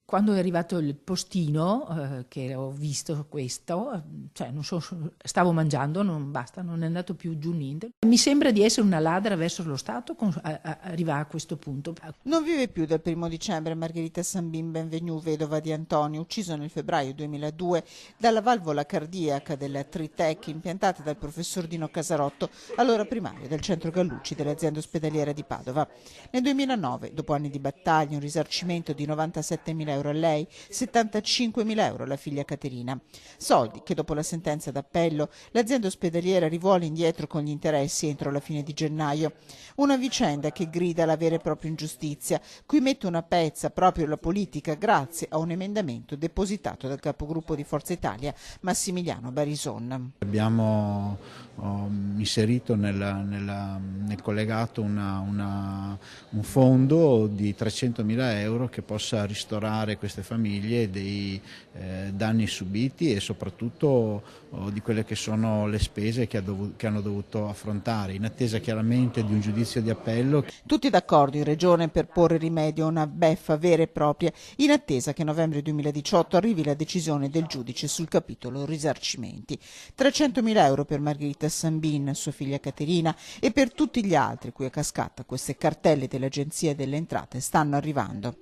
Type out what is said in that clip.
Quando è arrivato il postino, che ho visto questo, cioè non so, stavo mangiando, non basta, non è andato più giù niente. Mi sembra di essere una ladra verso lo Stato, arriva a questo punto. Non vive più dal 1° dicembre Margherita Sambin Benvenu, vedova di Antonio, ucciso nel febbraio 2002 dalla valvola cardiaca della Tritec impiantata dal professor Dino Casarotto, allora primario del centro Gallucci dell'azienda ospedaliera di Padova. Nel 2009, dopo anni di battaglie, un risarcimento di 97.000 euro a lei, 75.000 euro alla figlia Caterina. Soldi che dopo la sentenza d'appello l'azienda ospedaliera rivuole indietro con gli interessi entro la fine di gennaio. Una vicenda che grida la vera e propria ingiustizia, cui mette una pezza proprio la politica grazie a un emendamento depositato dal capogruppo di Forza Italia Massimiliano Barison. Abbiamo inserito nel collegato un fondo di 300.000 euro che possa ristorare queste famiglie dei danni subiti e soprattutto di quelle che sono le spese che hanno dovuto affrontare, in attesa chiaramente di un giudizio di appello. Tutti d'accordo in Regione per porre rimedio a una beffa vera e propria, in attesa che a novembre 2018 arrivi la decisione del giudice sul capitolo risarcimenti. 300.000 euro per Margherita Sambin, sua figlia Caterina, e per tutti gli altri cui è cascata queste cartelle dell'Agenzia delle Entrate stanno arrivando.